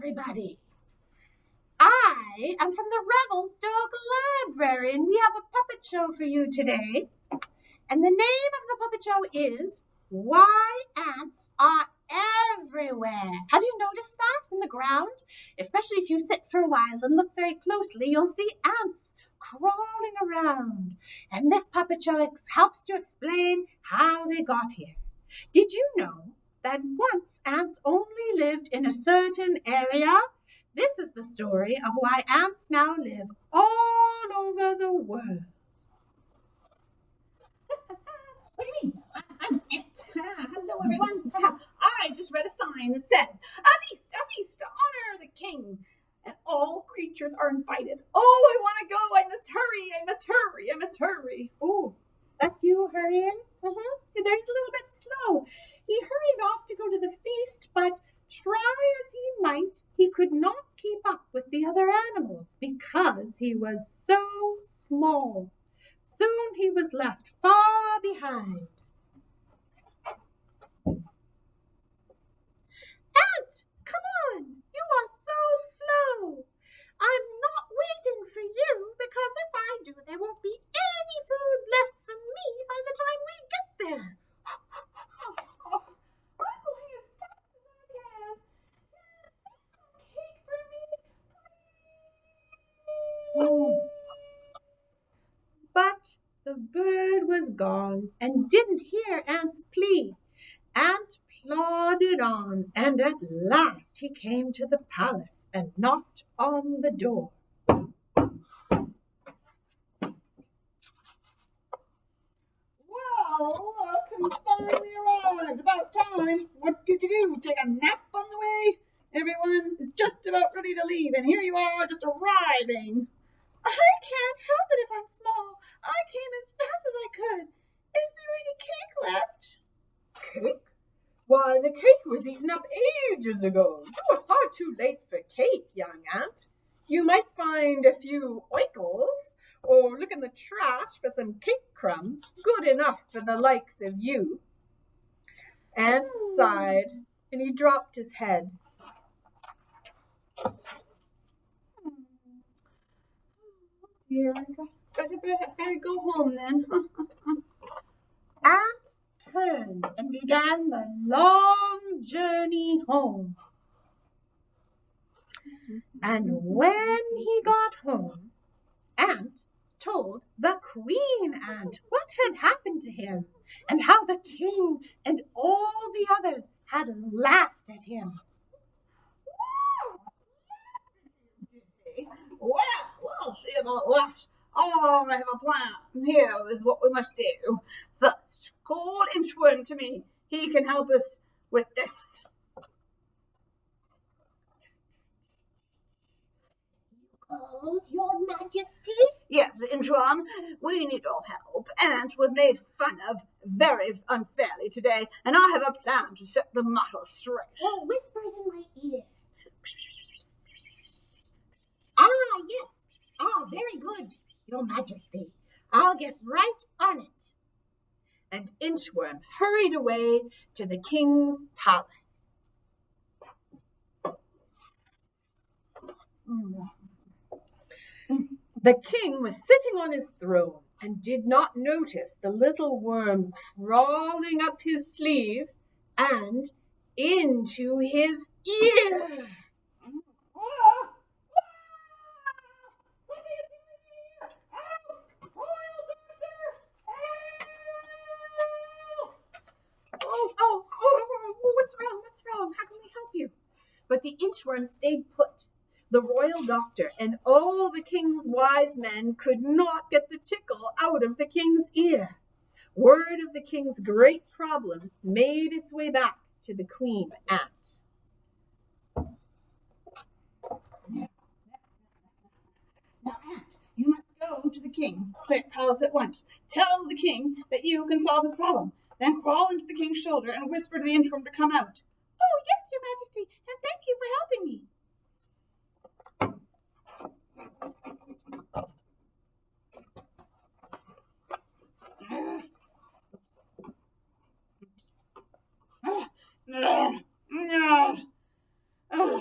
everybody. I am from the Revelstoke Library, and we have a puppet show for you today. And the name of the puppet show is Why Ants Are Everywhere. Have you noticed that in the ground? Especially if you sit for a while and look very closely, you'll see ants crawling around. And this puppet show helps to explain how they got here. Did you know that once ants only lived in a certain area? This is the story of why ants now live all over the world. What do you mean? I'm an ant. Hello, everyone. I just read a sign that said, a feast to honor the king. And all creatures are invited. Oh, I want to go. I must hurry. Oh, that's you hurrying? There's a little bit slow. He hurried off to go to the feast, but try as he might, he could not keep up with the other animals because he was so small. Soon he was left far behind. Ant, come on! You are so slow. I'm not waiting for you because if I do, there won't be any food left for me by the time we get there. I'm going as fast as I can. Some cake for me, please. But the bird was gone and didn't hear Ant's plea. Ant plodded on, and at last he came to the palace and knocked on the door. Well, look, who's finally arrived. About time. What did you do? Take a nap on the way? Everyone is just about ready to leave, and here you are just arriving. I can't help it if I'm small. I came as fast as I could. Is there any cake left? Cake? Why, the cake was eaten up ages ago. You are far too late for cake, young ant. You might find a few oikles, or look in the trash for some cake crumbs, good enough for the likes of you. Ant sighed, and he dropped his head. Here, I guess better go home then. Ant turned and began the long journey home. And when he got home, Ant told the Queen Ant what had happened to him and how the king and all the others had laughed at him. Well, we'll see about that. Oh, I have a plan. Here is what we must do. First, call Inchworm to me. He can help us with this. Called, Your Majesty? Yes, Inchworm, we need your help. Ant was made fun of very unfairly today, and I have a plan to set the matter straight. Well, whisper it in my ear. Yes. Very good, Your Majesty. I'll get right on it. And Inchworm hurried away to the king's palace. The king was sitting on his throne and did not notice the little worm crawling up his sleeve and into his ear. What's wrong? How can we help you? But the inchworm stayed put. The royal doctor and all the king's wise men could not get the tickle out of the king's ear. Word of the king's great problem made its way back to the Queen Ant. Now, Ant, you must go to the king's palace at once. Tell the king that you can solve his problem. Then crawl into the king's shoulder and whisper to the inchworm to come out. Oh, yes, Your Majesty, and thank you for helping me.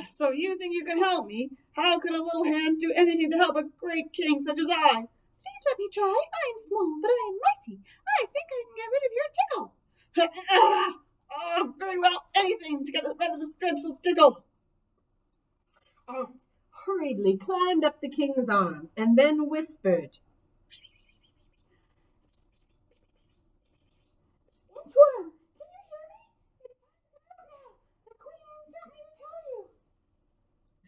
So you you think you can help me? How could a little hand do anything to help a great king such as I? Please let me try. I am small, but I am mighty. I think I can get rid of your tickle. Oh, very well. Anything to get rid of this dreadful tickle. Ant hurriedly climbed up the king's arm and then whispered, Inchworm, can you hear me? It's time now. The queen sent me to tell you.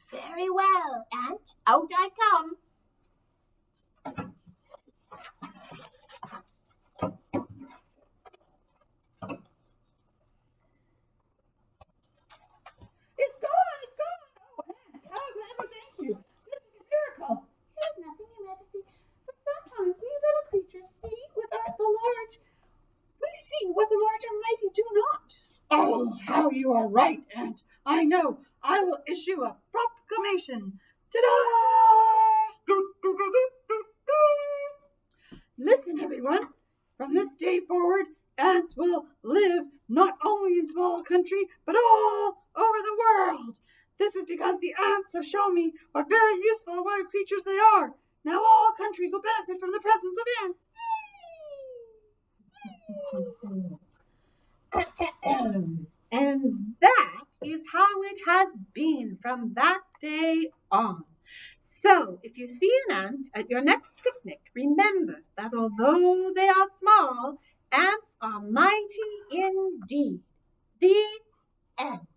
Very well, Ant. Out I come. It's gone! It's gone! Oh, Ant, how can I ever thank you? This is a miracle. Here's nothing, Your Majesty. But sometimes we little creatures see what the large. We see what the large and mighty do not. Oh, how you are right, Ant. I know. I will issue a proclamation. Ta-da! Listen, everyone. From this day forward, ants will live not only in small country, but all over the world. This is because the ants have shown me what very useful and wise creatures they are. Now all countries will benefit from the presence of ants. And that is how it has been from that day on. So, if you see an ant at your next picnic, remember that although they are small, ants are mighty indeed. The end.